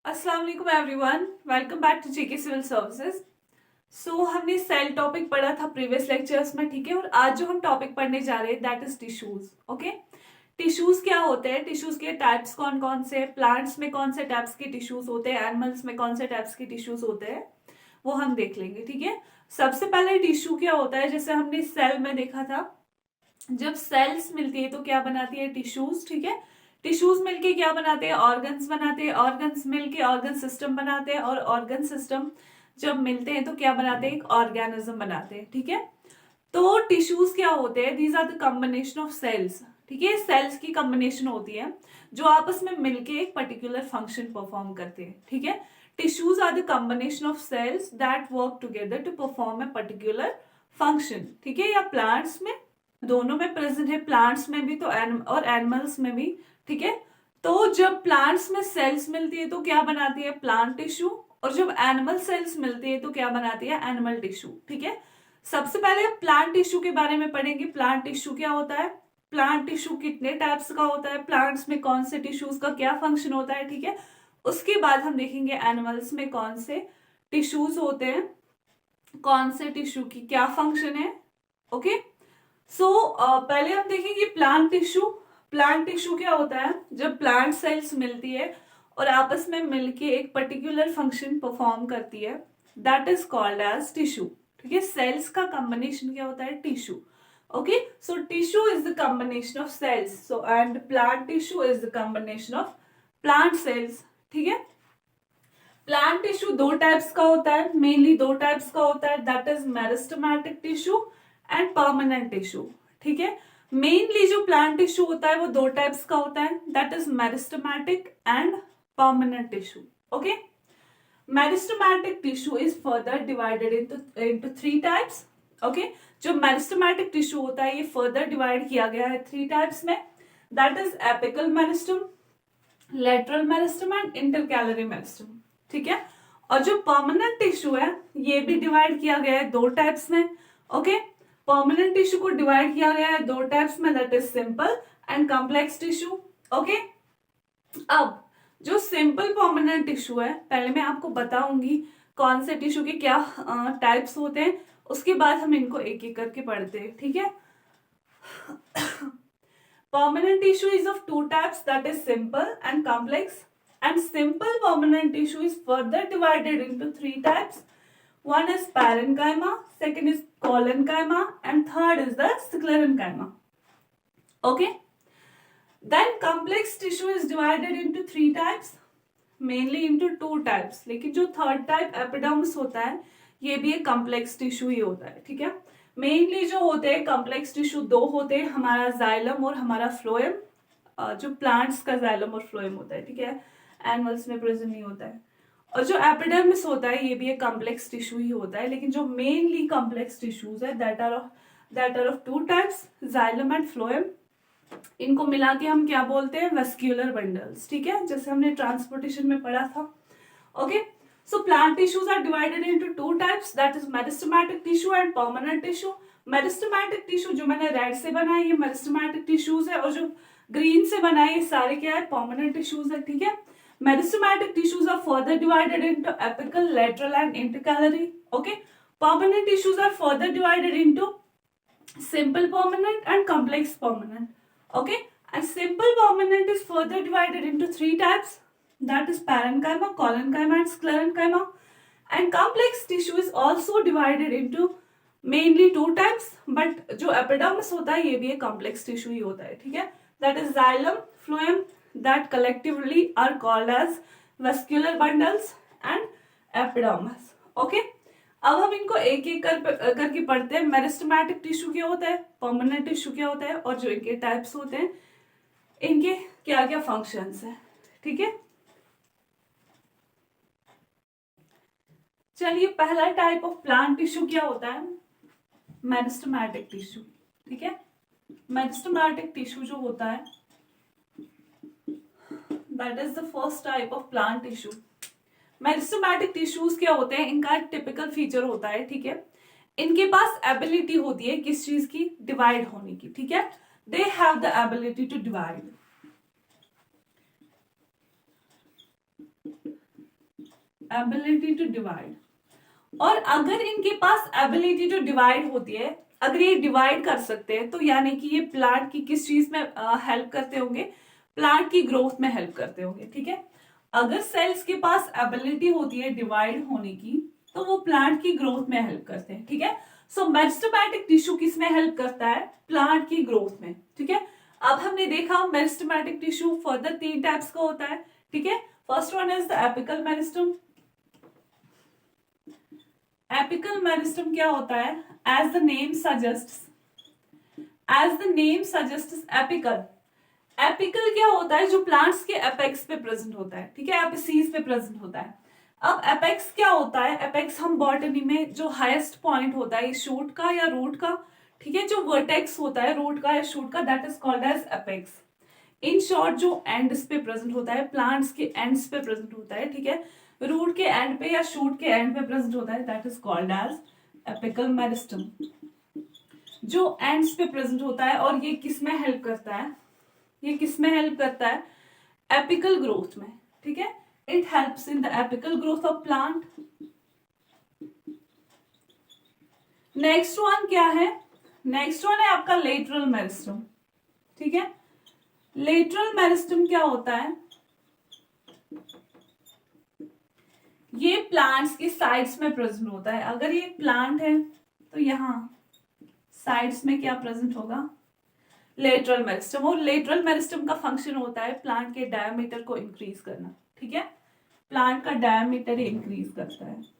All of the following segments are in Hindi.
अस्सलाम वालेकुम everyone, welcome back to JK civil services. हमने सेल टॉपिक पढ़ा था प्रीवियस लेक्चर्स में, ठीक है। और आज जो हम टॉपिक पढ़ने जा रहे हैं that is tissues. Okay, tissues क्या होते हैं, टिश्यूज के टाइप्स कौन कौन से, प्लांट्स में कौन से टाइप्स के टिश्यूज होते हैं, एनिमल्स में कौन से टाइप्स के टिश्यूज होते हैं, वो हम देख लेंगे, ठीक है। सबसे पहले टिश्यू क्या होता है, जैसे हमने सेल में देखा था, जब सेल्स मिलती है तो क्या बनाती है, टिश्यूज, ठीक है। टिश्यूज मिलके क्या बनाते हैं, ऑर्गन्स बनाते हैं, ऑर्गन्स मिलके ऑर्गन सिस्टम बनाते हैं, और ऑर्गन सिस्टम जब मिलते हैं तो क्या बनाते हैं, एक ऑर्गेनिज्म बनाते हैं, ठीक है। तो टिश्यूज क्या होते हैं, these are the combination of cells, ठीक है। सेल्स की कॉम्बिनेशन होती है जो आपस में मिलके एक पर्टिकुलर फंक्शन परफॉर्म करते हैं, ठीक है। Tissues are the combination of cells that work together to perform a particular function, ठीक है। या प्लांट्स में दोनों में प्रेजेंट है, प्लांट्स में भी तो और एनिमल्स में भी, ठीक है। तो जब प्लांट्स में सेल्स मिलती है तो क्या बनाती है, प्लांट टिश्यू, और जब एनिमल सेल्स मिलती है तो क्या बनाती है, एनिमल टिश्यू, ठीक है। सबसे पहले प्लांट टिश्यू के बारे में पढ़ेंगे। प्लांट टिश्यू क्या होता है, प्लांट टिश्यू कितने टाइप्स का होता है, प्लांट्स में कौन से टिश्यूज का क्या फंक्शन होता है, ठीक है। उसके बाद हम देखेंगे एनिमल्स में कौन से टिश्यूज होते हैं, कौन से टिश्यू की क्या फंक्शन है। ओके, पहले हम देखेंगे प्लांट टिश्यू। प्लांट टिश्यू क्या होता है, जब प्लांट सेल्स मिलती है और आपस में मिलके एक पर्टिकुलर फंक्शन परफॉर्म करती है, that is called as tissue, ठीक है। सेल्स का कॉम्बिनेशन क्या होता है, tissue. Okay, so tissue is the combination of cells, so and plant tissue is the combination of plant cells, ठीक है। प्लांट टिश्यू दो टाइप्स का होता है, मेनली दो टाइप्स का होता है, that is meristematic tissue and permanent tissue, ठीक है। मेनली जो प्लांट टिश्यू होता है वो दो टाइप्स का होता है, that is meristematic and permanent tissue. Okay, meristematic tissue is further divided into three types. Okay, जो मेरिस्टेमेटिक टिश्यू होता है ये फर्दर डिवाइड किया गया है थ्री टाइप्स में, that is apical meristem, lateral meristem and intercalary meristem, ठीक है। और जो परमानेंट टिश्यू है ये भी डिवाइड किया गया है दो टाइप्स में। ओके, परमानेंट टिश्यू को डिवाइड किया गया है दो टाइप्स में, that is simple and complex tissue. Okay, अब जो सिंपल परमानेंट टिश्यू है, पहले मैं आपको बताऊंगी कौन से टिश्यू के क्या टाइप्स होते हैं, उसके बाद हम इनको एक एक करके पढ़ते हैं, ठीक है। Permanent tissue is of two types, that is simple and complex. And simple permanent tissue is further divided into three types. One is parenchyma, second is collenchyma, and third is the sclerenchyma. Okay. Then complex tissue is divided into three types, mainly into two types. लेकिन जो third type epidermis होता है ये भी एक complex tissue ही होता है, ठीक है। मेनली जो होते हैं कॉम्प्लेक्स टिश्यू दो होते हैं, हमारा जाइलम और हमारा फ्लोएम। जो प्लांट्स का जाइलम और फ्लोएम होता है, ठीक है, एनिमल्स में प्रेजेंट नहीं होता है। और जो एपिडर्मिस होता है ये भी एक कॉम्प्लेक्स टिश्यू ही होता है, लेकिन जो मेनली कॉम्प्लेक्स टिश्यूज है that are of two types, xylem and phloem. इनको मिला के हम क्या बोलते हैं, वेस्क्यूलर बंडल्स, ठीक है, जैसे हमने ट्रांसपोर्टेशन में पढ़ा था। Okay, so plant tissues are divided into two types, that is meristematic tissue and permanent tissue. Meristematic tissue जो मैंने रेड से बनाई ये meristematic tissues है, और जो ग्रीन से बनाई ये सारे क्या है, permanent tissues है, ठीक है। Meristematic tissues are further divided into apical, lateral and intercalary. Okay, permanent tissues are further divided into simple permanent and complex permanent. Okay, and simple permanent is further divided into three types, that is parenchyma, collenchyma and sclerenchyma. And complex tissue is also divided into mainly two types, but जो epidermis होता है ये भी एक complex tissue ही होता है, ठीक है, that is xylem, phloem, that collectively are called as vascular bundles and epidermis. Okay, अब हम इनको एक एक करके पढ़ते हैं। मेरिस्टेमेटिक टिश्यू क्या होता है, परमानेंट टिश्यू क्या होता है, और जो इनके टाइप्स होते हैं इनके क्या क्या फंक्शंस हैं, ठीक है। चलिए, पहला टाइप ऑफ प्लांट टिश्यू क्या होता है, मेरिस्टेमेटिक टिश्यू, ठीक है। मेरिस्टेमेटिक टिश्यू जो होता है that is the first type of plant tissue. Meristematic tissues क्या होते हैं, इनका एक टिपिकल फीचर होता है, ठीक है, इनके पास एबिलिटी होती है किस चीज की, डिवाइड होने की, ठीक है। They have the ability to divide. Ability to divide. और अगर इनके पास एबिलिटी टू डिवाइड होती है, अगर ये डिवाइड कर सकते हैं, तो यानी कि ये प्लांट की किस चीज में हेल्प करते होंगे, प्लांट की ग्रोथ में हेल्प करते होंगे। ठीक है, अगर सेल्स के पास एबिलिटी होती है डिवाइड होने की, तो वो प्लांट की ग्रोथ में हेल्प करते हैं। ठीक है, सो मेरिस्टेमेटिक टिश्यू किस में हेल्प करता है, प्लांट की ग्रोथ में। ठीक है, अब हमने देखा मेरिस्टेमेटिक टिश्यू फर्दर 3 टाइप्स का होता है। ठीक है, first one is the apical meristem. Apical meristem क्या होता है, as the name suggests apical. Apical क्या होता है, जो प्लांट्स के एपेक्स पे प्रेजेंट होता है। ठीक है, एपिसीज पे प्रेजेंट होता है। अब एपेक्स क्या होता है, एपेक्स हम बॉटनी में जो हाईएस्ट पॉइंट होता है शूट का या रूट का, ठीक है, जो वर्टेक्स होता है रूट का या शूट का, that is called as apex. In short जो एंड्स पे प्रेजेंट होता है, प्लांट्स के एंड्स पे प्रेजेंट होता है। ठीक है, रूट के एंड पे या शूट के एंड पे प्रेजेंट होता है, that is called as apical meristem, जो एंड्स पे प्रेजेंट होता है। और ये किस में हेल्प करता है, ये किस में हेल्प करता है, एपिकल ग्रोथ में। ठीक है, it helps in the apical growth of plant. Next one क्या है, नेक्स्ट वन है आपका लेटरल मेरिस्टम। ठीक है, लेटरल मेरिस्टम क्या होता है, ये प्लांट्स के साइड्स में प्रेजेंट होता है। अगर ये प्लांट है तो यहाँ साइड्स में क्या प्रेजेंट होगा, लेटरल मेरिस्टम। और लेटरल मेरिस्टम का फंक्शन होता है प्लांट के डायमीटर को इंक्रीज करना। ठीक है, प्लांट का डायमीटर इंक्रीज करता है।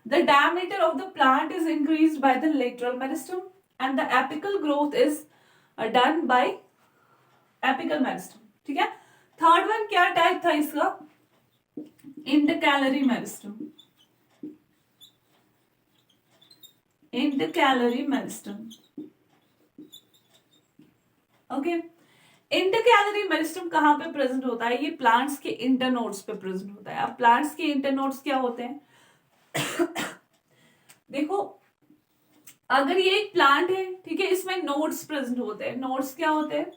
The diameter of the plant is increased by the lateral meristem and the apical growth is done by apical meristem. ठीक है, थर्ड वन क्या टाइप था इसका, intercalary meristem. Intercalary meristem, okay. Intercalary meristem कहां पे प्रेजेंट होता है, ये प्लांट्स के इंटरनोड्स पे प्रेजेंट होता है। अब प्लांट्स के इंटरनोड्स क्या होते हैं देखो, अगर ये एक प्लांट है, ठीक है, इसमें नोड्स प्रेजेंट होते हैं। नोड्स क्या होते हैं,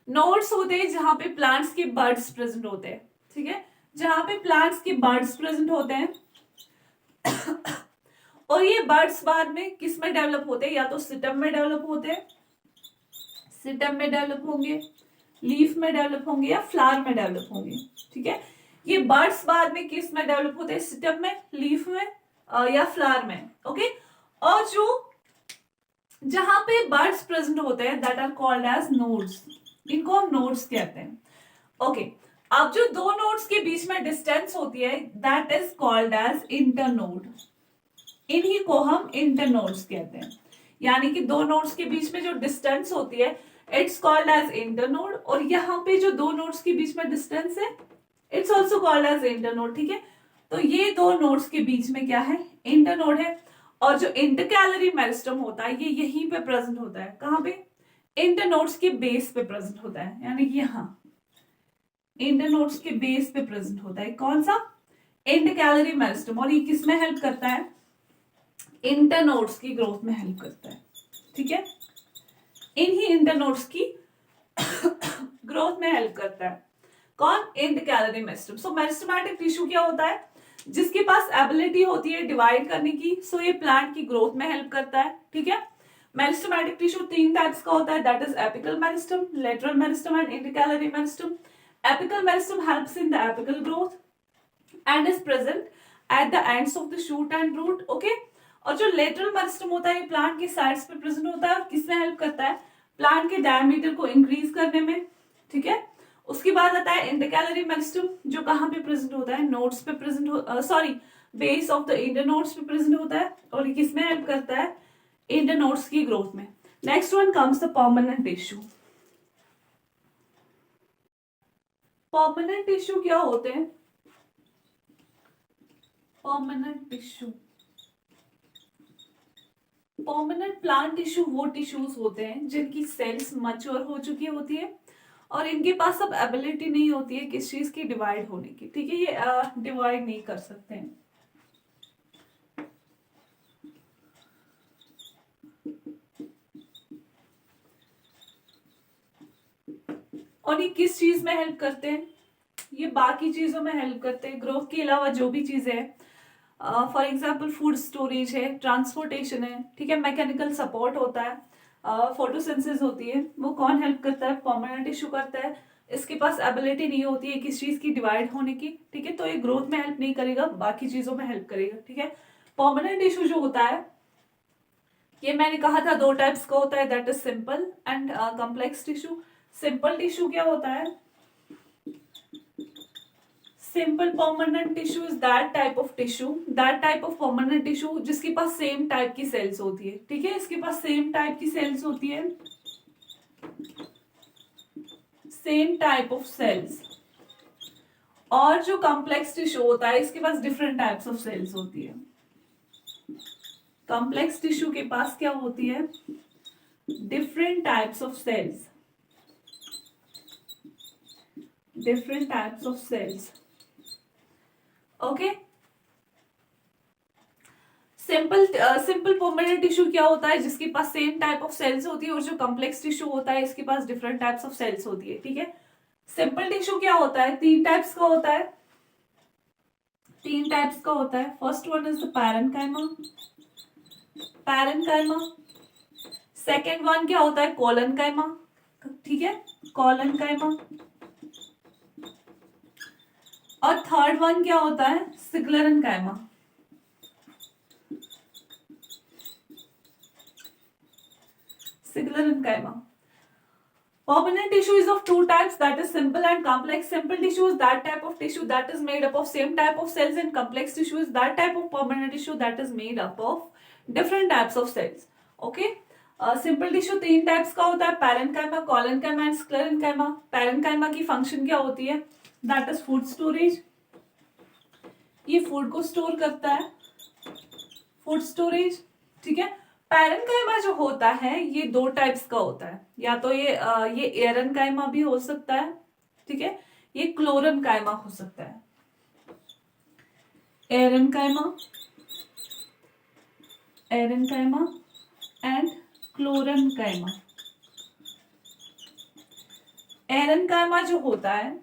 नोड्स होते हैं जहां पे प्लांट्स के बर्ड्स प्रेजेंट होते हैं। ठीक है, जहां पे प्लांट्स के बर्ड्स प्रेजेंट होते हैं और ये बर्ड्स बाद में किस में डेवलप होते हैं, या तो सिटम में डेवलप होते हैं, सिटम में डेवलप होंगे, लीफ में डेवलप होंगे या फ्लावर में डेवलप होंगे। ठीक है, ये बर्ड्स बाद में किस में डेवलप होते हैं, सिटम में, लीफ में या फ्लावर में। ओके, और जो जहां पे बर्ड्स प्रेजेंट होते हैं that are called as nodes, इनको हम नोड्स कहते हैं। ओके, अब जो दो नोड्स के बीच में डिस्टेंस होती है that is called as internode, इन्हीं को हम इंटरनोड्स कहते हैं। यानी कि दो नोड्स के बीच में जो डिस्टेंस होती है इट्स कॉल्ड एज इंटरनोड, और यहाँ पे जो दो नोड्स के बीच में डिस्टेंस है it's also called as internode. ठीक है, तो ये दो नोड्स के बीच में क्या है, इंटरनोड है। और जो इंटरकैलरी मेरिस्टम होता है ये यहीं पे प्रेजेंट होता है, कहां पे, इंटरनोड्स के बेस पे प्रेजेंट होता है, यानी कि यहाँ इंटरनोड्स के बेस पे प्रेजेंट होता है। कौन सा, इंटरकैलरी मेरिस्टम। और ये किस में हेल्प करता है, इंटरनोड्स की ग्रोथ में हेल्प करता है। ठीक है, इन्हीं इंटरनोड्स की ग्रोथ में हेल्प करता है। कौन, इंटरकैलरी मेरिस्टम। सो मेरिस्टेमेटिक टिश्यू क्या होता है, जिसके पास एबिलिटी होती है डिवाइड करने की, सो ये प्लांट की ग्रोथ में हेल्प करता है। ठीक है, मेरिस्टेमेटिक टिश्यू 3 टाइप्स का होता है, that is apical meristem, lateral meristem and intercalary meristem. Apical meristem helps in the apical growth and is present at the ends of the shoot and root. Okay, और जो लेटरल मेरिस्टम होता है ये प्लांट के साइड्स पे प्रेजेंट होता है और किसमें हेल्प करता है, प्लांट के डायमीटर को इंक्रीज करने में। ठीक है, उसके बाद आता है इंटरकैलरी मेरिस्टम, जो कहां पे प्रेजेंट होता है, नोड्स पे present sorry base of the internodes पे प्रेजेंट होता है, और ये किसमें हेल्प करता है, इंटरनोड्स की ग्रोथ में। Next one comes the permanent tissue. Permanent tissue क्या होते हैं, permanent tissue, permanent plant tissue वो टिश्यूज होते हैं जिनकी सेल्स मैच्योर हो चुकी होती है और इनके पास अब एबिलिटी नहीं होती है किस चीज की, डिवाइड होने की। ठीक है, ये डिवाइड नहीं कर सकते हैं। और ये किस चीज में हेल्प करते हैं? ये बाकी चीजों में हेल्प करते हैं, ग्रोथ के अलावा जो भी चीजें हैं, फॉर एग्जाम्पल फूड स्टोरेज है, ट्रांसपोर्टेशन है, ठीक है, मैकेनिकल सपोर्ट होता है, फोटोसिंथेसिस होती है, वो कौन हेल्प करता है? परमानेंट टिश्यू करता है। इसके पास एबिलिटी नहीं होती है किस चीज की डिवाइड होने की, ठीक है, तो ये ग्रोथ में हेल्प नहीं करेगा, बाकी चीजों में हेल्प करेगा, ठीक है। परमानेंट टिश्यू जो होता है, ये मैंने कहा था दो टाइप्स का होता है, that is simple and complex tissue. Simple tissue क्या होता है? Simple permanent tissue is that type of permanent tissue जिसके पास सेम टाइप की सेल्स होती है, ठीक है, इसके पास सेम टाइप की सेल्स होती है, सेम टाइप ऑफ सेल्स। और जो कॉम्प्लेक्स टिश्यू होता है इसके पास डिफरेंट टाइप्स ऑफ सेल्स होती है। कॉम्प्लेक्स टिश्यू के पास क्या होती है? Different types of cells, different types of cells, okay. Simple permanent tissue क्या होता है? जिसके पास सेम टाइप ऑफ सेल्स होती है, और जो कॉम्प्लेक्स टिश्यू होता है इसके पास डिफरेंट टाइप्स ऑफ सेल्स होती है, ठीक है। सिंपल टिश्यू क्या होता है? तीन टाइप्स का होता है, तीन टाइप्स का होता है। First one is the parenchyma, parenchyma. Second one क्या होता है? कोलनकाइमा, ठीक है, कोलनकाइमा। और थर्ड वन क्या होता है? सिक्लेरेनकाइमा। Sigillarinchyma. Permanent tissue is of two types, that is simple and complex. Simple tissue is that type of tissue that is made up of same type of cells, and complex tissue is that type of permanent tissue that is made up of different types of cells. Okay. Simple tissue तीन टाइप्स का होता है, parenchyma, collenchyma and sclerenchyma. Parenchyma की फंक्शन क्या होती है? दैट इज फूड स्टोरेज, ये फूड को स्टोर करता है, फूड स्टोरेज, ठीक है। पैरेन्काइमा जो होता है ये दो टाइप्स का होता है, या तो ये एरनकाइमा भी हो सकता है, ठीक है, ये क्लोरनकाइमा हो सकता है। एरनकाइमा, एरनकाइमा एंड क्लोरनकाइमा। एरनकाइमा जो होता है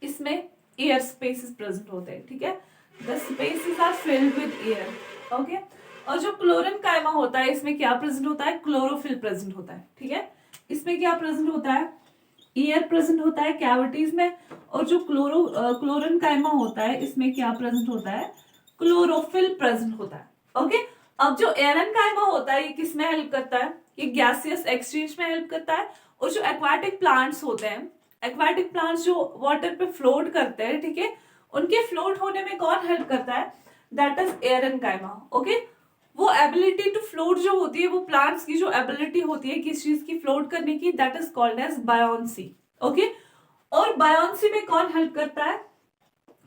इसमें एयर स्पेसेस प्रेजेंट होते हैं, ठीक है, the spaces are filled with air, okay. और जो क्लोरनकाइमा होता है इसमें क्या प्रेजेंट होता है? क्लोरोफिल प्रेजेंट होता है, ठीक है। इसमें क्या प्रेजेंट होता है? एयर प्रेजेंट होता है कैविटीज में। और जो क्लोरनकाइमा होता है इसमें क्या प्रेजेंट होता है? क्लोरोफिल प्रेजेंट होता है, ओके। अब जो एरनकाइमा होता है ये किस में हेल्प करता है? ये गैसियस एक्सचेंज में हेल्प करता है। और जो एक्वाटिक प्लांट्स होते हैं, एक्वाटिक प्लांट्स जो वाटर पे फ्लोट करते हैं, ठीक है, उनके फ्लोट होने में कौन हेल्प करता है? That is aerenchyma, okay. वो एबिलिटी टू फ्लोट जो होती है, वो प्लांट्स की जो एबिलिटी होती है किस चीज की फ्लोट करने की, that is called as buoyancy, okay. और बायोन्सी में कौन हेल्प करता है?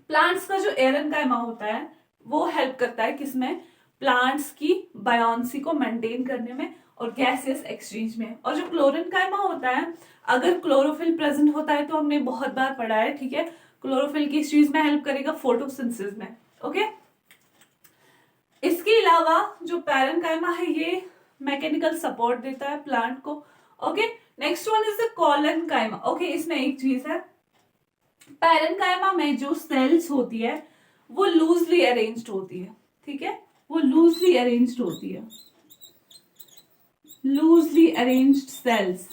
प्लांट्स का जो एरनकाइमा होता है वो हेल्प करता है किसमें? प्लांट्स की बायोन्सी को मेंटेन करने में और गैसियस एक्सचेंज में। और जो क्लोरनकाइमा होता है, अगर क्लोरोफिल प्रेजेंट होता है तो हमने बहुत बार पढ़ा है, ठीक है, क्लोरोफिल किस चीज में हेल्प करेगा? फोटोसिंथेसिस में, ओके। इसके अलावा जो पैरेन्काइमा है ये मैकेनिकल सपोर्ट देता है प्लांट को, okay. Next one is the collenchyma, okay. इसमें एक चीज है, पैरेन्काइमा में जो सेल्स होती है वो लूजली अरेंज्ड होती है, ठीक है, वो लूजली अरेंज्ड होती है, लूजली अरेंज्ड सेल्स।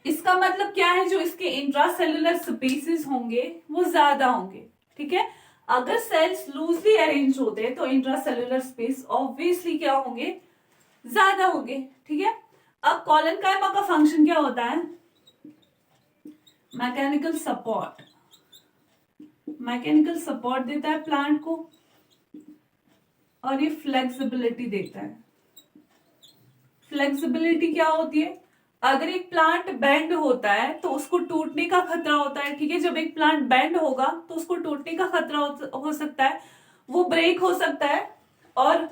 इसका मतलब क्या है? जो इसके इंट्रासेलुलर स्पेसेस होंगे वो ज्यादा होंगे, ठीक है। अगर सेल्स लूजली अरेंज होते हैं तो इंट्रासेलुलर स्पेस ऑब्वियसली क्या होंगे? ज्यादा होंगे, ठीक है। अब कोलनकाइमा का फंक्शन क्या होता है? मैकेनिकल सपोर्ट, मैकेनिकल सपोर्ट देता है प्लांट को, और ये फ्लेक्सिबिलिटी देता है। फ्लेक्सिबिलिटी क्या होती है? अगर एक प्लांट बेंड होता है तो उसको टूटने का खतरा होता है, ठीक है। जब एक प्लांट बेंड होगा तो उसको टूटने का खतरा हो सकता है, वो ब्रेक हो सकता है। और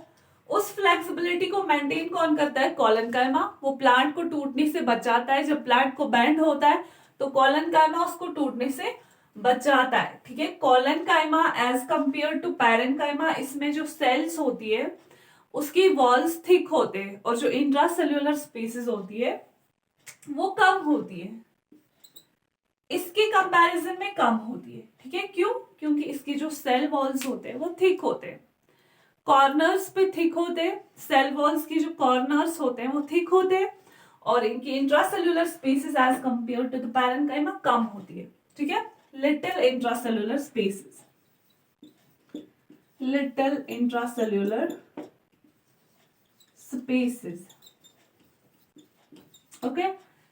उस फ्लेक्सिबिलिटी को मेंटेन कौन करता है? कोलनकाइमा। वो प्लांट को टूटने से बचाता है। जब प्लांट को बेंड होता है तो कोलनकाइमा उसको टूटने से बचाता है, ठीक है। Collenchyma as compare to parenchyma, इसमें जो सेल्स होती है उसकी वॉल्स थिक होते हैं, और जो इंट्रासेल्युलर स्पेसेस होती है वो कम होती है, इसके कंपैरिजन में कम होती है। ठीक है, क्यों? क्योंकि इसकी जो सेल वॉल्स होते हैं वो थिक होते हैं, कॉर्नर्स पे थिक होते हैं, सेल वॉल्स की जो कॉर्नर्स होते हैं वो थिक होते हैं, और इनकी intracellular spaces as compare to the parenchyma कम होती है। ठीक है, little intracellular spaces, little intracellular spaces. Okay,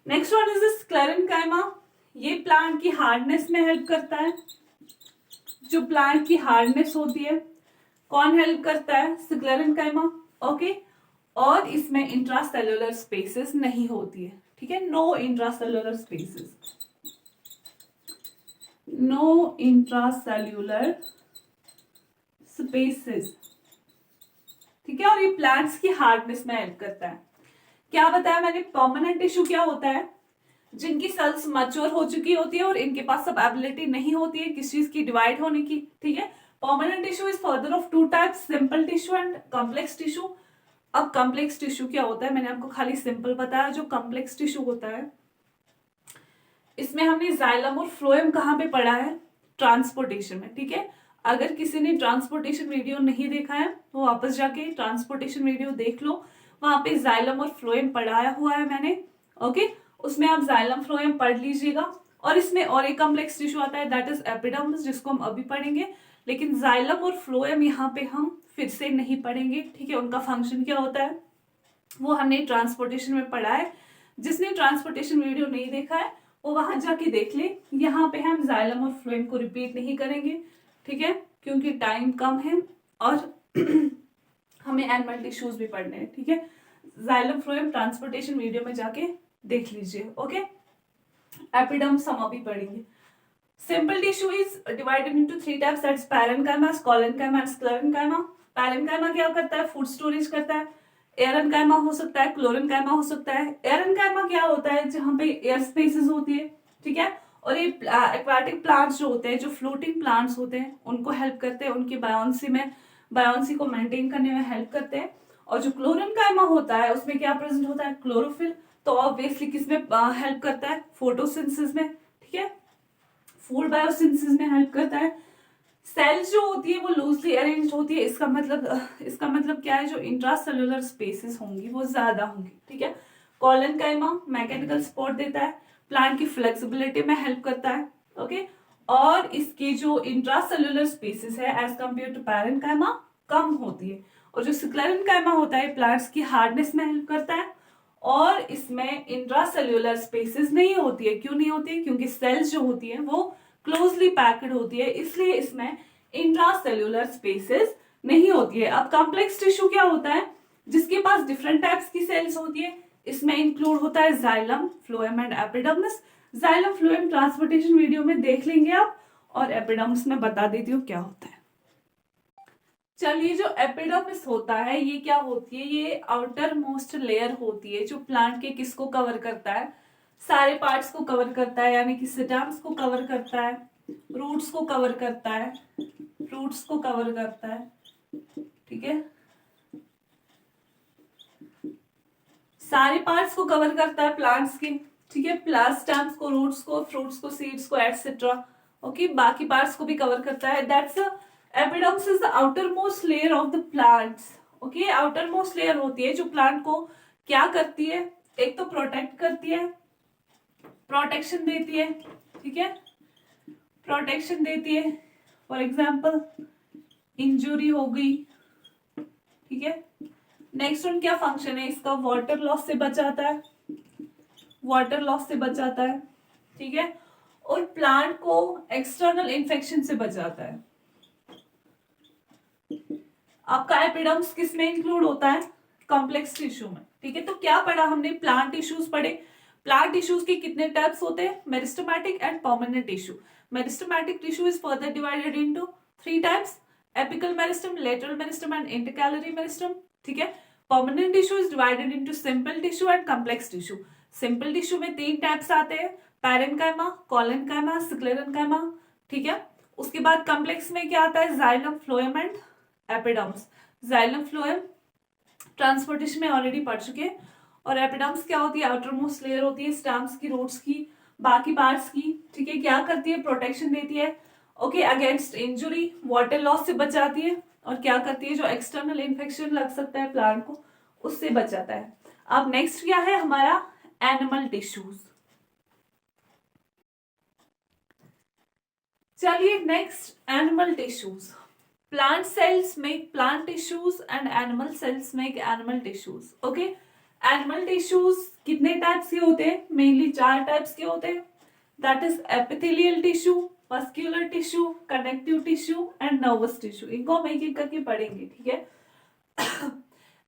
next one is sclerenchyma. ये प्लांट की हार्डनेस में हेल्प करता है। जो प्लांट की हार्डनेस होती है, कौन हेल्प करता है? स्क्लेरेन्काइमा। ओके, और इसमें इंट्रासेल्युलर स्पेसेस नहीं होती है। ठीक है, no intracellular spaces, no intracellular spaces. ठीक है, और ये प्लांट्स की हार्डनेस में हेल्प करता है। क्या बताया मैंने? परमानेंट टिश्यू क्या होता है? जिनकी सेल्स मैच्योर हो चुकी होती है और इनके पास सब एबिलिटी नहीं होती है किस चीज की, डिवाइड होने की। ठीक है, permanent tissue is further of two types, simple tissue and complex tissue. अब कॉम्प्लेक्स टिश्यू क्या होता है? मैंने आपको खाली सिंपल बताया। जो कॉम्प्लेक्स टिश्यू होता है, इसमें हमने जाइलम और फ्लोएम कहाँ पे पढ़ा है? ट्रांसपोर्टेशन में। ठीक है, अगर किसी ने ट्रांसपोर्टेशन वीडियो नहीं देखा है तो वापस जाके ट्रांसपोर्टेशन वीडियो देख लो, वहां पे जाइलम और फ्लोएम पढ़ाया हुआ है मैंने। ओके, उसमें आप जाइलम फ्लोएम पढ़ लीजिएगा। और इसमें और एक कॉम्प्लेक्स टिश्यू आता है, दैट इज एपिडर्मिस, जिसको हम अभी पढ़ेंगे। लेकिन जाइलम और फ्लोएम यहाँ पे हम फिर से नहीं पढ़ेंगे। ठीक है, उनका फंक्शन क्या होता है वो हमने ट्रांसपोर्टेशन में पढ़ा है। जिसने ट्रांसपोर्टेशन वीडियो नहीं देखा है वो वहां जाके देख ले। यहाँ पे हम जाइलम और फ्लोएम को रिपीट नहीं करेंगे। ठीक है, क्योंकि टाइम कम है और हमें एनिमल टिश्यूज भी पढ़ने हैं। ठीक है, जाइलम फ्लोएम ट्रांसपोर्टेशन वीडियो में जाके देख लीजिए। ओके, एपिडर्मिस हम अभी पढ़ेंगे। Simple tissue is divided into three types, that's parenchyma, collenchyma and sclerenchyma. Parenchyma क्या करता है? फूड स्टोरेज करता है। एरेन्काइमा हो सकता है, क्लोरेन्काइमा हो सकता है। एरेन्काइमा क्या होता है? जहाँ पे एयर स्पेसेस होती है। ठीक है, और ये एक्वाटिक प्लांट्स जो होते हैं, जो फ्लोटिंग प्लांट्स होते हैं, उनको हेल्प करते हैं, उनकी बायोन्सी को मेंटेन करने में हेल्प करते हैं। और जो क्लोरेन्काइमा होता है उसमें क्या प्रेजेंट होता है? क्लोरोफिल। तो ऑब्वियसली किसमें हेल्प करता है? फोटोसिंथेसिस में। ठीक है, फूड बायोसिंथेसिस में हेल्प करता है। सेल्स जो होती है वो लूजली अरेंज होती है। इसका मतलब क्या है? जो इंट्रासेल्युलर स्पेसेस होंगी वो ज्यादा होंगी। ठीक है, कोलेन्काइमा मैकेनिकल सपोर्ट देता है, प्लांट की फ्लेक्सिबिलिटी में हेल्प करता है। ओके, और इसकी जो इंट्रासेल्युलर स्पेसेस है एज कंपेयर टू पैरेन्काइमा कम होती है। और जो स्क्लेरेन्काइमा होता है प्लांट्स की हार्डनेस में हेल्प करता है, और इसमें इंट्रासेल्युलर स्पेसेस नहीं होती है। क्यों नहीं होती है? क्योंकि सेल्स जो होती है वो क्लोजली पैक्ड होती है, इसलिए इसमें इंट्रासेल्युलर स्पेसेस नहीं होती है। अब कॉम्प्लेक्स टिश्यू क्या होता है? जिसके पास डिफरेंट टाइप्स की सेल्स होती है। इसमें इंक्लूड होता है xylem, phloem and epidermis. Xylem phloem transportation video में देख लेंगे आप, और एपिडर्मिस में बता देती हूँ क्या होता है। चलिए, जो एपिडर्मिस होता है ये क्या होती है? ये आउटर मोस्ट लेयर होती है जो प्लांट के किसको कवर करता है? सारे पार्ट्स को कवर करता है, यानी कि स्टेम्स को कवर करता है, रूट्स को कवर करता है, फ्रूट्स को कवर करता है। ठीक है, सारे पार्ट्स को कवर करता है प्लांट्स के। ठीक है, स्टेम्स को, रूट्स को, फ्रूट्स को, सीड्स को, एटसेट्रा। ओके, बाकी पार्ट्स को भी कवर करता है। That's epidermis is the outer most layer of the plants. Okay, outer most layer होती है जो प्लांट को क्या करती है? एक तो प्रोटेक्ट करती है, प्रोटेक्शन देती है। ठीक है, प्रोटेक्शन देती है। फॉर एग्जाम्पल इंजुरी हो गई। ठीक है, नेक्स्ट वन क्या फंक्शन है इसका? वाटर लॉस से बचाता है, वाटर लॉस से बचाता है। ठीक है, और प्लांट को एक्सटर्नल इन्फेक्शन से बचाता है। आपका एपिडर्मिस किस में इंक्लूड होता है? कॉम्प्लेक्स टिश्यू में। ठीक है, तो क्या पढ़ा हमने? प्लांट टिश्यूज पढ़े। प्लांट टिश्यूज के कितने टाइप्स होते हैं? Meristematic and permanent tissue. Meristematic tissue is further divided into three types, apical meristem, lateral meristem and intercalary meristem. ठीक है, permanent tissue is divided into simple tissue and complex tissue. Simple tissue में तीन टाइप्स आते हैं, पैरेन्काइमा, कोलेन्काइमा, स्क्लेरेन्काइमा। ठीक है, उसके बाद कॉम्प्लेक्स में क्या आता है? Xylem, phloem and epidermis. Xylem phloem transportation में ऑलरेडी पढ़ चुके हैं, और एपिडर्मिस क्या होती है, आउटर मोस्ट लेयर होती है स्टैम्स की, रूट्स की, बाकी पार्ट्स की, ठीक है। क्या करती है, प्रोटेक्शन देती है, okay, against injury, water loss से बचाती है, और क्या करती है, जो एक्सटर्नल इन्फेक्शन लग सकता है प्लांट को उससे बचाता है। अब नेक्स्ट क्या है हमारा, एनिमल टिश्यूज। चलिए next, animal tissues. Plant cells make plant tissues and animal cells make animal tissues, okay. Animal tissues कितने टाइप्स के होते हैं, मेनली 4 टाइप्स के होते हैं, that is epithelial tissue, muscular tissue, connective tissue and nervous tissue. इनको हम एक एक करके पढ़ेंगे, ठीक है।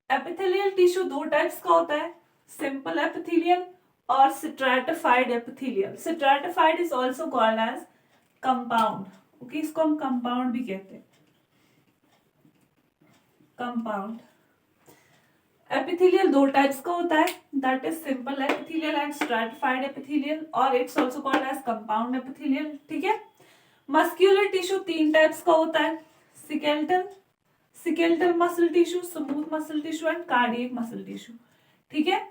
एपिथेलियल टिश्यू 2 टाइप्स का होता है, सिंपल एपिथेलियल और stratified epithelial. Stratified is also called as compound, okay, इसको हम कंपाउंड भी कहते हैं, कंपाउंड। एपिथेलियल 2 टाइप्स का होता है, that is simple epithelial and stratified epithelial, और it's also called as compound epithelial, ठीक है। मस्क्यूलर टिश्यू 3 टाइप्स का होता है, skeletal muscle tissue, smooth muscle tissue and cardiac muscle tissue, ठीक है।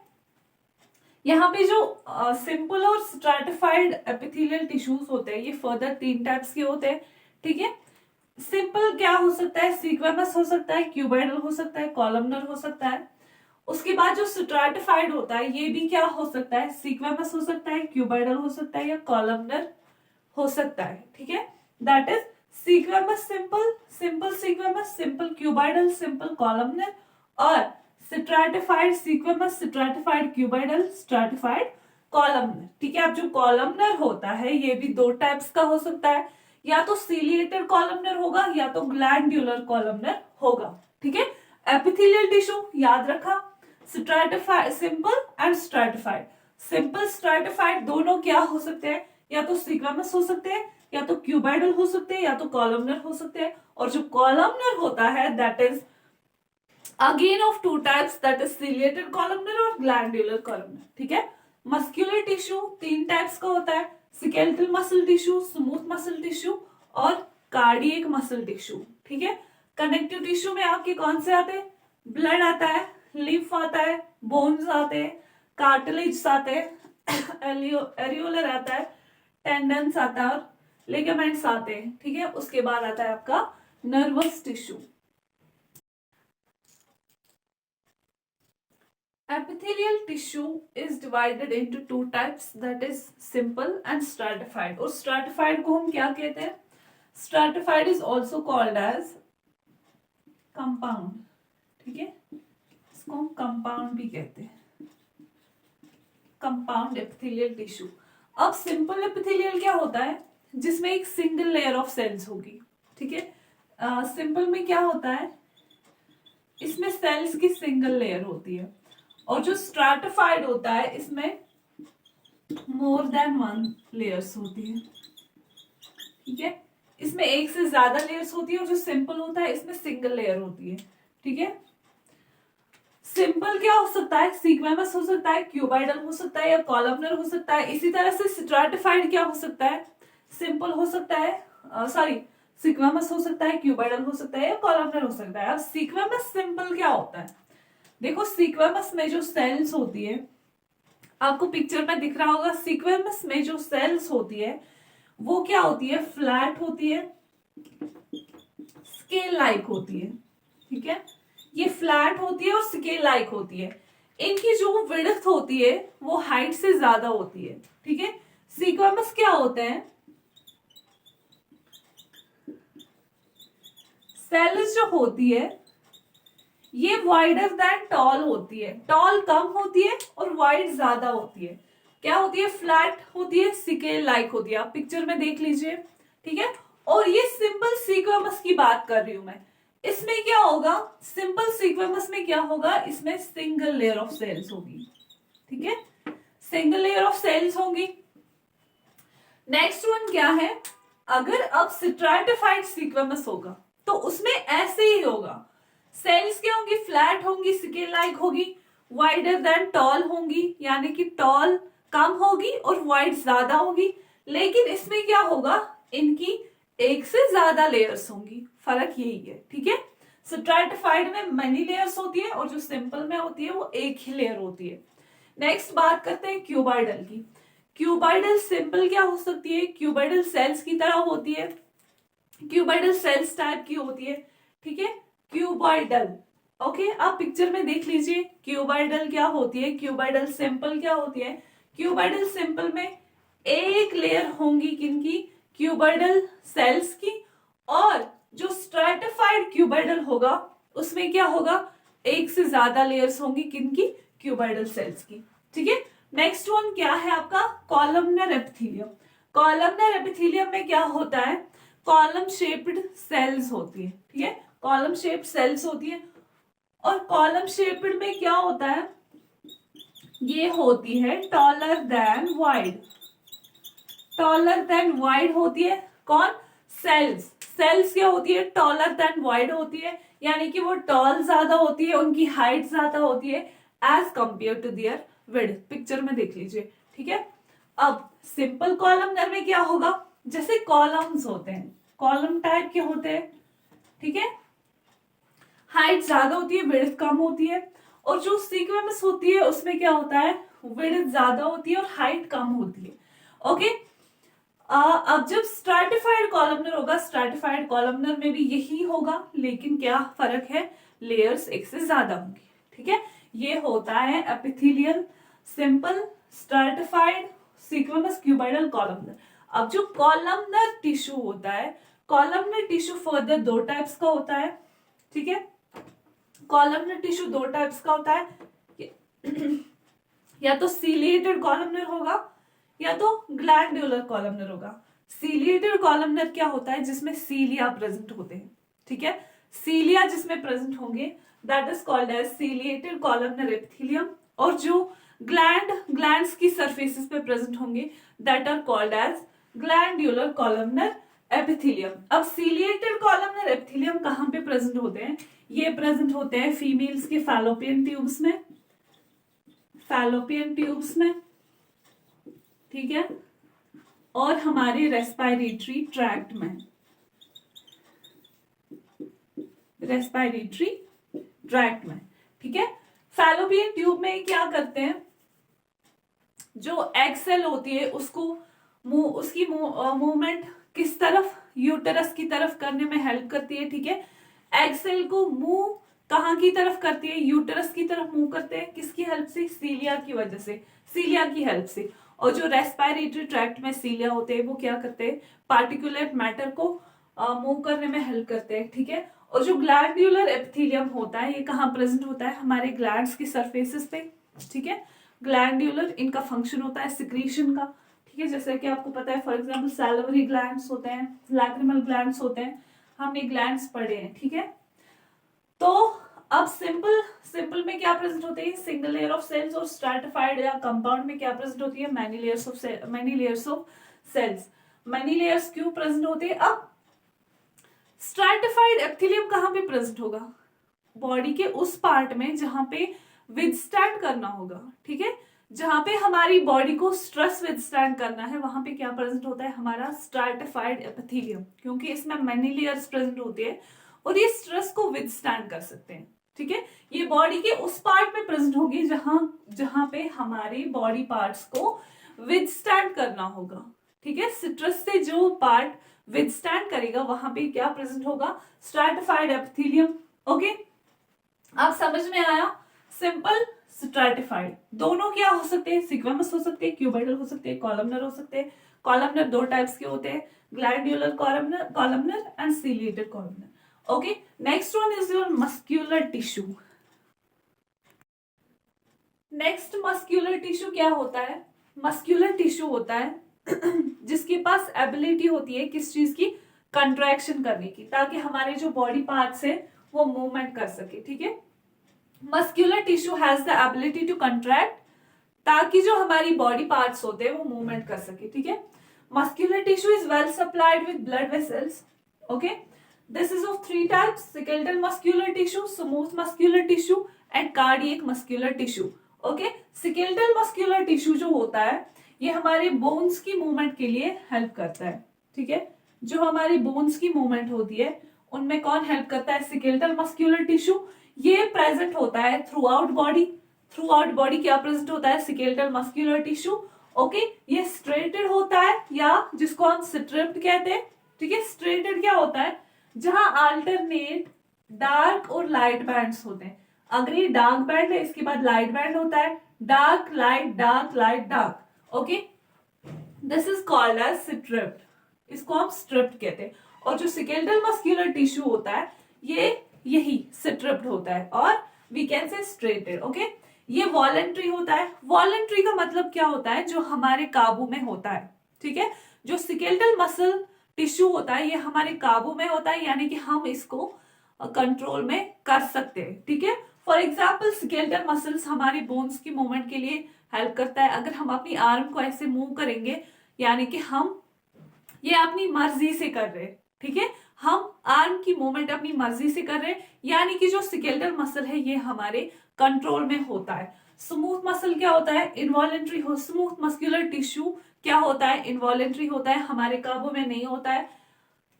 यहाँ पे जो सिंपल और स्ट्रैटिफाइड एपिथेलियल टिश्यूज होते हैं ये फर्दर 3 टाइप्स के होते हैं, ठीक है। सिंपल क्या हो सकता है, सीक्वेमस हो सकता है, क्यूबाइडल हो सकता है, कॉलमनर हो सकता है। उसके बाद जो स्ट्रैटिफाइड होता है ये भी क्या हो सकता है, सीक्वेमस हो सकता है, क्यूबाइडल हो सकता है या कॉलमनर हो सकता है, ठीक है। That is squamous simple, simple squamous, simple cuboidal, simple columnar, और stratified squamous, stratified cuboidal, stratified columnar, ठीक है। अब जो कॉलमनर होता है ये भी 2 टाइप्स का हो सकता है, या तो सीलिएटेड कॉलमनर होगा या तो ग्लैंड्यूलर कॉलमनर होगा, ठीक है। एपिथेलियल टिश्यू याद रखा, stratified simple and stratified. Simple stratified दोनों क्या हो सकते हैं, या तो सीक्वेमस हो सकते हैं, या तो क्यूबाइडल हो सकते हैं, या तो कॉलमनर हो सकते हैं। और जो कॉलमनर होता है that is again of 2 types, that is ciliated columnar और ग्लैंड्यूलर कॉलमनर, ठीक है। मस्क्यूलर टिश्यू 3 टाइप्स का होता है, skeletal muscle tissue, smooth muscle tissue और कार्डियक मसल टिश्यू, ठीक है। कनेक्टिव टिश्यू में आपके कौन से आते हैं, ब्लड आता है, लिम्फ आता है, बोन्स आते हैं, कार्टिलेज आते हैं, एरियोलर आता है, टेंडन्स आता है और लिगामेंट्स आते हैं, ठीक है। उसके बाद आता है आपका nervous tissue. Epithelial tissue is divided into 2 types, that is simple and stratified। और stratified को हम क्या कहते हैं, stratified is also called as compound, ठीक है, इसको हम compound भी कहते हैं, compound epithelial tissue। अब simple epithelial क्या होता है, जिसमें एक सिंगल लेयर ऑफ सेल्स होगी, ठीक है। सिंपल में क्या होता है, इसमें सेल्स की सिंगल लेयर होती है, और जो स्ट्रैटिफाइड होता है इसमें मोर देन 1 लेयर्स होती है, ठीक है। इसमें एक से ज्यादा लेयर्स होती है, और जो सिंपल होता है इसमें सिंगल लेयर होती है, ठीक है। सिंपल क्या हो सकता है, सीक्वेमस हो सकता है, क्यूबाइडल हो सकता है या कॉलमनर हो सकता है। इसी तरह से स्ट्रैटिफाइड क्या हो सकता है, सिंपल हो सकता है, सॉरी सीक्वेमस हो सकता है, क्यूबाइडल हो सकता है या कॉलमनर हो सकता है। अब सीक्वेमस सिंपल क्या होता है, देखो सीक्वेमस में जो सेल्स होती है, आपको पिक्चर में दिख रहा होगा, सीक्वेमस में जो सेल्स होती है वो क्या होती है, फ्लैट होती है, स्केल लाइक होती है, ठीक है। ये फ्लैट होती है और स्केल लाइक होती है। इनकी जो विड्थ होती है वो हाइट से ज्यादा होती है, ठीक है। सीक्वेमस क्या होते हैं, सेल्स जो होती है ये वाइडर देन टॉल होती है, टॉल कम होती है और वाइड ज्यादा होती है। क्या होती है, फ्लैट होती है, स्केल लाइक होती है, आप पिक्चर में देख लीजिए, ठीक है। और ये सिंपल सीक्वेमस की बात कर रही हूं मैं। इसमें क्या होगा, सिंपल सीक्वेमस में क्या होगा, इसमें सिंगल लेयर ऑफ सेल्स होगी, ठीक है, सिंगल लेयर ऑफ सेल्स होंगी। नेक्स्ट वन क्या है, अगर अब स्ट्रैटिफाइड सीक्वेमस होगा तो उसमें ऐसे ही होगा, सेल्स क्या होंगी, फ्लैट होंगी, स्केल लाइक होगी, वाइडर देन टॉल होंगी, यानी कि टॉल कम होगी और वाइड ज्यादा होगी। लेकिन इसमें क्या होगा, इनकी एक से ज्यादा लेयर्स होंगी, फर्क यही है, ठीक है। स्ट्रैटिफाइड में मेनी लेयर्स होती है और जो सिंपल में होती है वो एक ही लेयर होती है। नेक्स्ट बात करते हैं क्यूबॉइडल की। क्यूबॉइडल सिंपल क्या हो सकती है, क्यूबॉइडल सेल्स की तरह होती है, क्यूबॉइडल सेल्स टाइप की होती है, ठीक है, क्यूबॉइडल। ओके, आप पिक्चर में देख लीजिए क्यूबॉइडल क्या होती है, क्यूबॉइडल सिंपल क्या होती है। क्यूबॉइडल सिंपल में एक लेयर होंगी किनकी, क्यूबॉइडल सेल्स की, और जो स्ट्रैटिफाइड क्यूबॉइडल होगा उसमें क्या होगा, एक से ज्यादा लेयर्स होंगी किनकी, क्यूबॉइडल सेल्स की, ठीक है। नेक्स्ट वन क्या है आपका, कॉलमनर एपिथेलियम। कॉलमनर एपिथेलियम में क्या होता है, कॉलम शेप्ड सेल्स होती है, ठीक है, कॉलम शेप्ड सेल्स होती है। और कॉलम शेप्ड में क्या होता है, ये होती है taller than wide, taller than wide होती है। कौन, सेल्स, सेल्स क्या होती है, टॉलर देन वाइड होती है, यानी कि वो टॉल ज्यादा होती है, उनकी हाइट ज्यादा होती है as compare to their width. Picture में देख लीजिए, ठीक है। अब सिंपल कॉलमनर में क्या होगा, जैसे कॉलम्स होते हैं, कॉलम टाइप के होते हैं, ठीक है, हाइट ज्यादा होती है, विड्थ कम होती है। और जो सीक्वेंस होती है उसमें क्या होता है, विड्थ ज्यादा होती है और हाइट कम होती है। ओके, अब जब स्ट्रैटिफाइड कॉलमनर होगा, स्ट्रैटिफाइड कॉलमनर में भी यही होगा, लेकिन क्या फर्क है, लेयर्स एक से ज्यादा होंगी, ठीक है। ये होता है epithelial, simple, stratified, sequence, cuboidal, columnar. अब जो कॉलमनर टिश्यू होता है, कॉलमनर टिश्यू फर्दर दो टाइप्स का होता है, ठीक है। कॉलमनर टिश्यू दो टाइप्स का होता है, या तो सीलिएटेड कॉलमनर होगा या तो ग्लैंडुलर कॉलमनर होगा। सीलिएटेड कॉलमनर क्या होता है, जिसमें सीलिया प्रेजेंट होते हैं, ठीक है, सीलिया जिसमें प्रेजेंट होंगे that is called as ciliated columnar epithelium. और जो ग्लैंड्स की सरफेसेस पे प्रेजेंट होंगे that are called as glandular columnar epithelium. अब सीलिएटेड कॉलमनर एपिथेलियम कहां पे प्रेजेंट होते हैं, ये प्रेजेंट होते हैं फीमेल्स के फैलोपियन ट्यूब्स में, फैलोपियन ट्यूब्स में, ठीक है, और हमारे रेस्पिरेटरी ट्रैक्ट में, रेस्पिरेटरी ट्रैक्ट में, ठीक है। फैलोपियन ट्यूब में क्या करते हैं, जो एग सेल होती है उसको उसकी मूवमेंट किस तरफ, यूटेरस की तरफ करने में हेल्प करती है, ठीक है। एग सेल को मूव कहां की तरफ करती है, यूटेरस की तरफ मूव करते हैं, किसकी हेल्प से, सीलिया की वजह से, सीलिया की हेल्प से। और जो रेस्पिरेटरी ट्रैक्ट में सीलिया होते हैं वो क्या करते हैं, पार्टिकुलेट मैटर को मूव करने में हेल्प करते हैं, ठीक है। और जो ग्लैंडुलर एपिथेलियम होता है ये कहाँ प्रेजेंट होता है, हमारे ग्लैंड्स की सरफेसेस पे, ठीक है। ग्लैंडुलर, इनका फंक्शन होता है सिक्रीशन का, ठीक है, जैसे कि आपको पता है फॉर एग्जांपल सैलिवरी ग्लैंड्स होते हैं, लैक्रिमल ग्लैंड्स होते हैं, हमने ग्लैंड्स पढ़े हैं, ठीक है। तो अब सिंपल में क्या प्रेजेंट होते हैं, सिंगल लेयर ऑफ सेल्स, और स्ट्रैटिफाइड या कंपाउंड में क्या प्रेजेंट होती है, many layers of cells. Many layers क्यों प्रेजेंट होते हैं, अब स्ट्रैटिफाइड एपिथेलियम कहां पे प्रेजेंट होगा, बॉडी के उस पार्ट में जहां पे विदस्टैंड करना होगा, ठीक है, जहां पे हमारी बॉडी को स्ट्रेस विदस्टैंड करना है, वहां पे क्या प्रेजेंट होता है, हमारा स्ट्रैटिफाइड एपिथेलियम, क्योंकि इसमें मैनी लेयर्स प्रेजेंट होती है और ये स्ट्रेस को विदस्टैंड कर सकते हैं, ठीक है। ये बॉडी के उस पार्ट में प्रेजेंट होगी जहां पे हमारी बॉडी पार्ट्स को विदस्टैंड करना होगा, ठीक है। स्ट्रेस से जो पार्ट विदस्टैंड करेगा वहां पे क्या प्रेजेंट होगा, स्ट्रैटिफाइड एपिथेलियम। ओके, आप समझ में आया, सिंपल, स्ट्रैटिफाइड, दोनों क्या हो सकते हैं, सिक्वेमस हो सकते हैं, क्यूबॉइडल हो सकते हैं, कॉलमनर हो सकते हैं। कॉलमनर दो टाइप्स के होते हैं, glandular columnar and ciliated columnar. Okay, next one is your muscular tissue. Next muscular tissue क्या होता है, मस्क्यूलर टिश्यू होता है जिसके पास एबिलिटी होती है किस चीज की, कंट्रैक्शन करने की, ताकि हमारे जो बॉडी पार्ट्स है वो मूवमेंट कर सके, ठीक है। Muscular tissue has the ability to contract, ताकि जो हमारी बॉडी पार्ट्स होते हैं वो मूवमेंट कर सके, ठीक है। Muscular tissue is well supplied with blood vessels. Okay, this is of three types, skeletal muscular tissue, smooth muscular tissue and cardiac muscular tissue. Okay, skeletal muscular tissue जो होता है ये हमारे बोन्स की मूवमेंट के लिए हेल्प करता है, ठीक है। जो हमारी बोन्स की मूवमेंट होती है उनमें कौन हेल्प करता है? Skeletal muscular tissue. ये प्रेजेंट होता है through out body. Through out body क्या प्रेजेंट होता है? Skeletal muscular tissue. ओके, ये स्ट्रेटेड होता है या जिसको हम स्ट्रिप्ड कहते हैं। ठीक है, स्ट्रेटेड क्या होता है? जहां अल्टरनेट डार्क और लाइट बैंड्स होते हैं। अगर ये डार्क बैंड है, इसके बाद लाइट बैंड होता है, dark light dark light dark. Okay, this is called as striped. इसको हम स्ट्रिप्ड कहते हैं। और जो स्केलेटल मस्कुलर टिश्यू होता है ये यही स्ट्रिप्ड होता है और we can say striated. Okay, ये वॉलंटरी होता है। वॉलंटरी का मतलब क्या होता है? जो हमारे काबू में होता है। ठीक है, जो स्केलेटल मसल टिश्यू होता है ये हमारे काबू में होता है, यानी कि हम इसको कंट्रोल में कर सकते हैं। ठीक है, फॉर एग्जाम्पल स्केलेटल मसल्स हमारी बोन्स की मूवमेंट के लिए हेल्प करता है। अगर हम अपनी आर्म को ऐसे मूव करेंगे, यानी कि हम ये अपनी मर्जी से कर रहे हैं। ठीक है, हम आर्म की मूवमेंट अपनी मर्जी से कर रहे हैं, यानी कि जो स्केलेटल मसल है ये हमारे कंट्रोल में होता है। स्मूथ मसल क्या होता है? इनवॉलेंट्री हो। स्मूथ मस्कुलर टिश्यू क्या होता है? इनवॉलेंट्री होता है, हमारे काबू में नहीं होता है।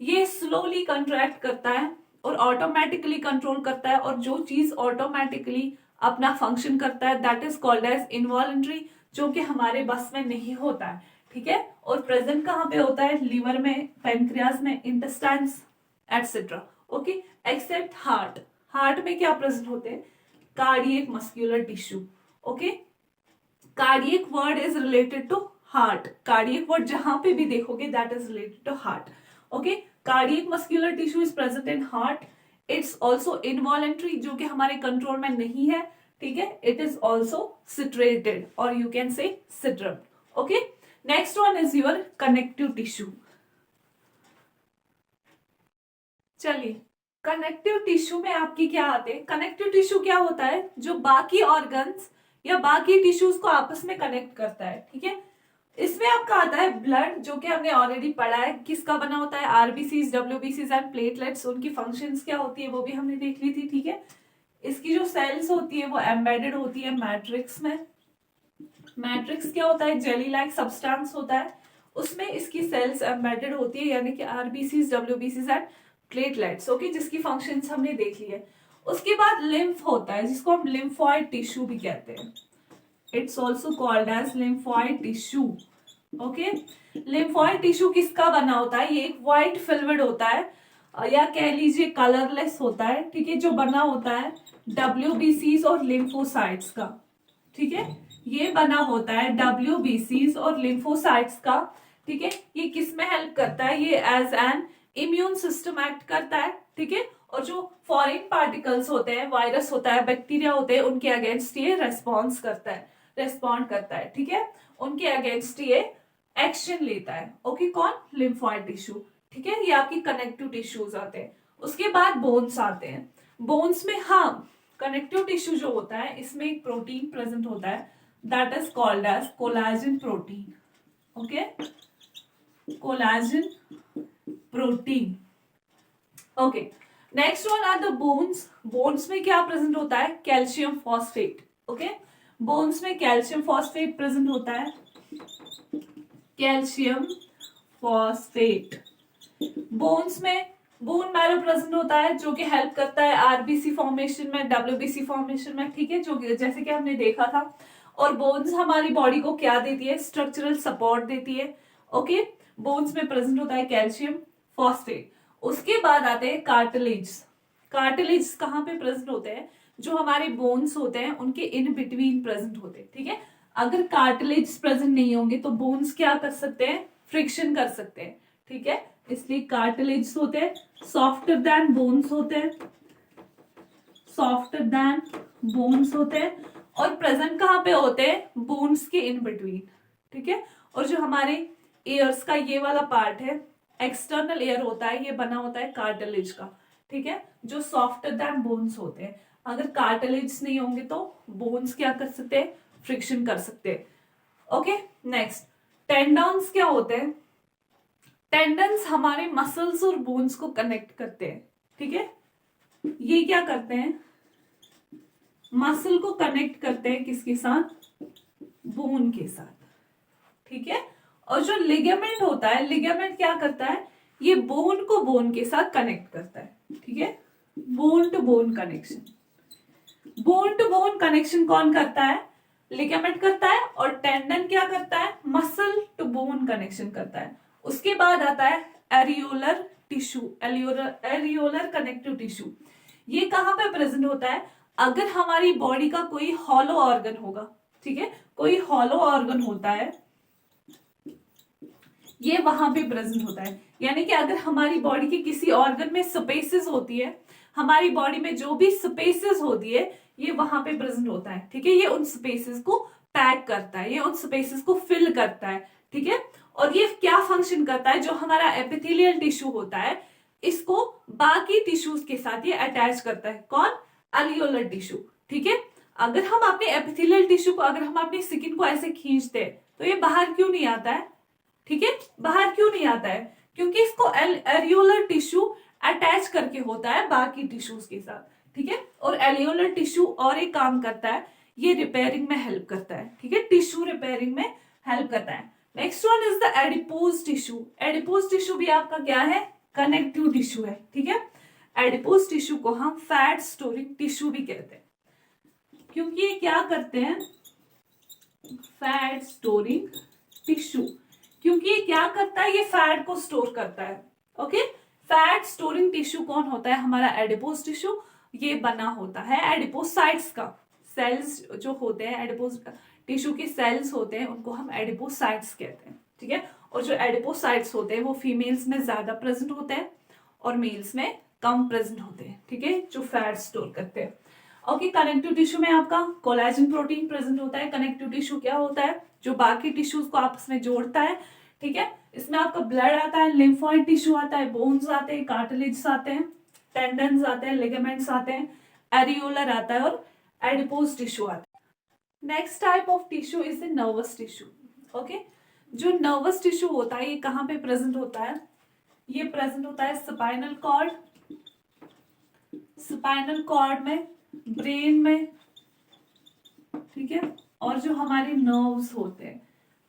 ये स्लोली कंट्रैक्ट करता है और ऑटोमेटिकली कंट्रोल करता है, और जो चीज ऑटोमेटिकली अपना फंक्शन करता है that is called as involuntary, जो कि हमारे बस में नहीं होता है। ठीक है, और प्रेजेंट कहाँ पे होता है? लिवर में, पेनक्रियाज में, intestines etcetera. Okay, except heart. Heart में क्या प्रेजेंट होते हैं? Cardiac muscular tissue. Okay, cardiac word is related to heart. Cardiac word जहां पे भी देखोगे that is related to heart. Okay, cardiac muscular tissue is present in heart. It's also involuntary, जो कि हमारे कंट्रोल में नहीं है। ठीक है, इट इज ऑल्सो सिट्रेटेड और you can say striped. Okay, next one is your connective tissue. चलिए, कनेक्टिव टिश्यू में आपकी क्या आते हैं? कनेक्टिव टिश्यू क्या होता है? जो बाकी ऑर्गन्स या बाकी टिश्यूज को आपस में कनेक्ट करता है। ठीक है, इसमें आपका आता है ब्लड, जो कि हमने ऑलरेडी पढ़ा है किसका बना होता है? आरबीसीज, डब्ल्यूबीसीज एंड प्लेटलेट्स। उनकी फंक्शंस क्या होती है वो भी हमने देख ली थी। ठीक है, इसकी जो सेल्स होती है वो एम्बेडेड होती है मैट्रिक्स में। मैट्रिक्स क्या होता है? जेली लाइक सब्सटेंस होता है, उसमें इसकी सेल्स एम्बेडेड होती है, यानी कि आरबीसीज, डब्ल्यूबीसीज एंड प्लेटलेट्स। ओके, जिसकी फंक्शंस हमने देख ली है। उसके बाद लिम्फ होता है, जिसको हम लिम्फॉइड टिश्यू भी कहते हैं। It's also called as lymphoid tissue. Okay, lymphoid tissue किसका बना होता है? ये एक व्हाइट फिल्मड होता है या कह लीजिए कलरलेस होता है। ठीक है, जो बना होता है डब्ल्यूबीसीज और लिम्फोसाइट्स का। ठीक है, ये बना होता है डब्ल्यूबीसीज और लिम्फोसाइट्स का। ठीक है, ये किस में हेल्प करता है? ये as an immune system act करता है। ठीक है, और जो फॉरेन पार्टिकल्स होते हैं, वायरस होता है, बैक्टीरिया होते हैं, उनके अगेंस्ट ये रेस्पॉन्स करता है, रेस्पॉन्ड करता है। ठीक है, उनके अगेंस्ट ये एक्शन लेता है। ओके, कौन? Lymphoid tissue. ठीक है, ये आपकी कनेक्टिव टिश्यूज आते हैं। उसके बाद बोन्स आते हैं। बोन्स में हाँ, कनेक्टिव टिश्यू जो होता है इसमें एक प्रोटीन प्रेजेंट होता है that is called as collagen protein. Okay, collagen protein. Okay, next one are the bones. Bones में क्या प्रेजेंट होता है? Calcium phosphate. ओके, बोन्स में कैल्शियम फॉस्फेट प्रेजेंट होता है, कैल्शियम फॉस्फेट। बोन्स में बोन मैरो प्रेजेंट होता है, जो कि हेल्प करता है आरबीसी फॉर्मेशन में, डब्ल्यूबीसी फॉर्मेशन में। ठीक है, जो जैसे कि हमने देखा था। और बोन्स हमारी बॉडी को क्या देती है? स्ट्रक्चरल सपोर्ट देती है। ओके, बोन्स में प्रेजेंट होता है कैल्शियम फॉस्फेट। उसके बाद आते हैं कार्टिलेज। कार्टिलेज कहाँ पे प्रेजेंट होते हैं? जो हमारे बोन्स होते हैं उनके इन बिटवीन प्रेजेंट होते हैं। ठीक है, अगर कार्टिलेज प्रेजेंट नहीं होंगे तो बोन्स क्या कर सकते हैं? फ्रिक्शन कर सकते हैं। ठीक है, इसलिए कार्टिलेज होते हैं, सॉफ्टर देन बोन्स होते हैं, सॉफ्टर देन बोन्स होते हैं, और प्रेजेंट कहाँ पे होते हैं? बोन्स के इन बिटवीन। ठीक है, और जो हमारे एयर्स का ये वाला पार्ट है, एक्सटर्नल एयर होता है, ये बना होता है कार्टिलेज का। ठीक है, जो सॉफ्टर देन बोन्स होते हैं। अगर कार्टिलेज नहीं होंगे तो बोन्स क्या कर सकते हैं? फ्रिक्शन कर सकते हैं। ओके, नेक्स्ट टेंडन्स क्या होते हैं? टेंडन्स हमारे मसल्स और बोन्स को कनेक्ट करते हैं। ठीक है, ये क्या करते हैं? मसल को कनेक्ट करते हैं किसके साथ? बोन के साथ। ठीक है, और जो लिगामेंट होता है, लिगामेंट क्या करता है? ये बोन को बोन के साथ कनेक्ट करता है। ठीक है, bone to bone connection. Bone to bone connection कौन करता है? लिगामेंट करता है। और टेंडन क्या करता है? मसल टू बोन कनेक्शन करता है। उसके बाद आता है areolar tissue, areolar connective tissue. ये कहां पे प्रेजेंट होता है? अगर हमारी बॉडी का कोई हॉलो ऑर्गन होगा, ठीक है, कोई हॉलो ऑर्गन होता है, ये वहां पे प्रेजेंट होता है। यानी कि अगर हमारी बॉडी के किसी ऑर्गन में स्पेसेस होती है, हमारी बॉडी में जो भी स्पेसेस होती है, ये वहां पे प्रेजेंट होता है। ठीक है, ये उन स्पेसेस को पैक करता है, ये उन स्पेसेस को फिल करता है। ठीक है, और ये क्या फंक्शन करता है? जो हमारा एपिथेलियल टिश्यू होता है, इसको बाकी टिश्यूज के साथ ये अटैच करता है। कौन? एलियोलर टिश्यू। ठीक है, अगर हम अपने एपिथेलियल टिश्यू को, अगर हम अपनी स्किन को ऐसे खींचते हैं, तो ये बाहर क्यों नहीं आता है? ठीक है, बाहर क्यों नहीं आता है? क्योंकि इसको एरियोलर टिश्यू अटैच करके होता है बाकी टिश्यूज के साथ। ठीक है, और एलियोलर टिश्यू और एक काम करता है, ये रिपेयरिंग में हेल्प करता है। ठीक है, टिश्यू रिपेयरिंग में हेल्प करता है। Next one is the adipose tissue. Adipose tissue भी आपका क्या है? कनेक्टिव टिश्यू है। ठीक है, एडिपोज टिश्यू को हम फैट स्टोरिंग टिश्यू भी कहते हैं, क्योंकि ये क्या करते हैं? फैट स्टोरिंग टिश्यू, क्योंकि ये क्या करता है? ये फैट को स्टोर करता है। ओके, फैट स्टोरिंग टिश्यू कौन होता है? हमारा एडिपोज टिश्यू। ये बना होता है एडिपोसाइट्स का। सेल्स जो होते हैं एडिपोज टिश्यू के सेल्स होते हैं, उनको हम एडिपोसाइट्स कहते हैं। ठीक है, और जो एडिपोसाइट्स होते हैं वो फीमेल्स में ज्यादा प्रेजेंट होते हैं और मेल्स में कम प्रेजेंट होते हैं। ठीक है, जो फैट स्टोर करते हैं। ओके, कनेक्टिव टिश्यू में आपका कोलेजन प्रोटीन प्रेजेंट होता है। कनेक्टिव टिश्यू क्या होता है? जो बाकी टिश्यूज को आपस में जोड़ता है। ठीक है, इसमें आपका ब्लड आता है, लिम्फोइड टिश्यू आता है, बोन्स आते हैं, कार्टिलेज आते हैं, टेंडन्स आते हैं, लिगामेंट्स आते हैं, एरियोलर आता है और एडिपोज टिश्यू आता है। Next type of tissue is the nervous tissue. Okay, जो नर्वस टिश्यू होता है ये कहाँ पे प्रेजेंट होता है? ये प्रेजेंट होता है स्पाइनल कॉर्ड, स्पाइनल कॉर्ड में, ब्रेन में। ठीक है, और जो हमारे नर्व्स होते हैं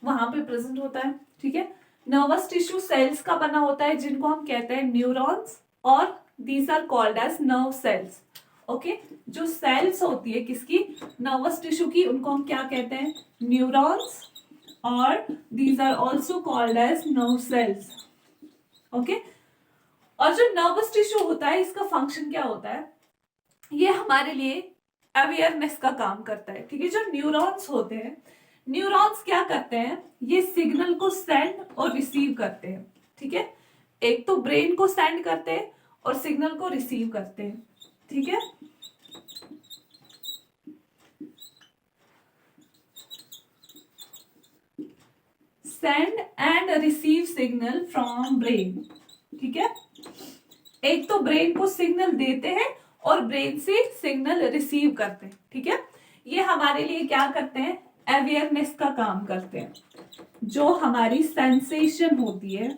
वहां पे प्रेजेंट होता है। ठीक है, नर्वस टिश्यू सेल्स का बना होता है, जिनको हम कहते हैं न्यूरॉन्स, और these are called as nerve cells. Okay, जो सेल्स होती है किसकी? नर्वस टिश्यू की, उनको हम क्या कहते हैं? न्यूरॉन्स, और these are also called as nerve cells. Okay, और जो नर्वस टिश्यू होता है इसका फंक्शन क्या होता है? ये हमारे लिए अवेयरनेस का काम करता है। ठीक है, जो न्यूरॉन्स होते हैं, न्यूरॉन्स क्या करते हैं? ये सिग्नल को सेंड और रिसीव करते हैं। ठीक है, एक तो ब्रेन को सेंड करते हैं और सिग्नल को रिसीव करते हैं। ठीक है, send and receive signal from brain. ठीक है, एक तो ब्रेन को सिग्नल देते हैं और ब्रेन से सिग्नल रिसीव करते हैं। ठीक है, ये हमारे लिए क्या करते हैं? अवेयरनेस का काम करते हैं। जो हमारी सेंसेशन होती है,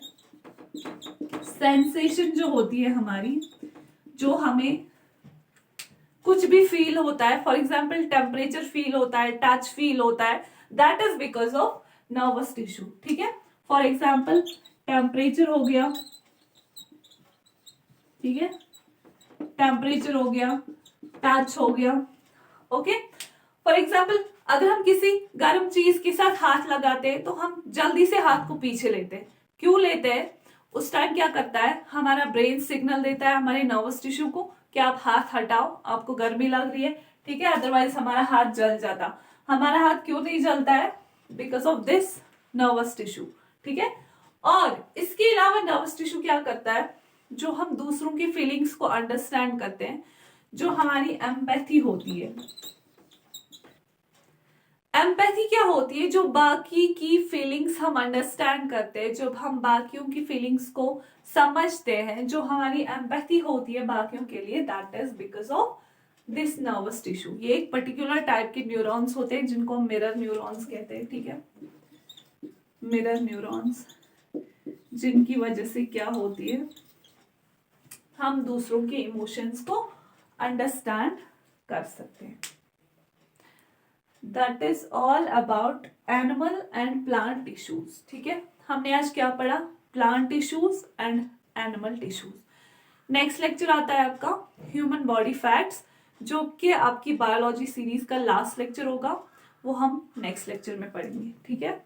सेंसेशन जो होती है हमारी, जो हमें कुछ भी फील होता है, फॉर एग्जाम्पल टेम्परेचर फील होता है, टच फील होता है, that is because of nervous tissue. ठीक है, फॉर एग्जाम्पल टेम्परेचर हो गया, ठीक है, टेम्परेचर हो गया, टच हो गया। ओके, फॉर एग्जाम्पल अगर हम किसी गर्म चीज के साथ हाथ लगाते हैं तो हम जल्दी से हाथ को पीछे लेते हैं। क्यों लेते हैं? उस टाइम क्या करता है? हमारा ब्रेन सिग्नल देता है हमारे नर्वस टिश्यू को कि आप हाथ हटाओ, आपको गर्मी लग रही है। ठीक है, अदरवाइज हमारा हाथ जल जाता। हमारा हाथ क्यों नहीं जलता है? Because of this nervous tissue. ठीक है, और इसके अलावा नर्वस टिश्यू क्या करता है? जो हम दूसरों की फीलिंग्स को अंडरस्टैंड करते हैं, जो हमारी एम्पैथी होती है। एम्पैथी क्या होती है? जो बाकी की फीलिंग्स हम अंडरस्टैंड करते हैं, जब हम बाकियों की फीलिंग्स को समझते हैं, जो हमारी एम्पैथी होती है बाकियों के लिए, that is because of this nervous tissue. ये एक पर्टिकुलर टाइप के न्यूरॉन्स होते हैं जिनको हम मिरर न्यूरॉन्स कहते हैं। ठीक है, मिरर न्यूरॉन्स, जिनकी वजह से क्या होती है? हम दूसरों के इमोशंस को अंडरस्टैंड कर सकते हैं। That is all about animal and plant tissues. ठीक है, हमने आज क्या पढ़ा? Plant tissues and animal tissues. Next lecture आता है आपका ह्यूमन बॉडी फैक्ट्स, जो कि आपकी बायोलॉजी सीरीज का लास्ट लेक्चर होगा, वो हम नेक्स्ट लेक्चर में पढ़ेंगे, ठीक है।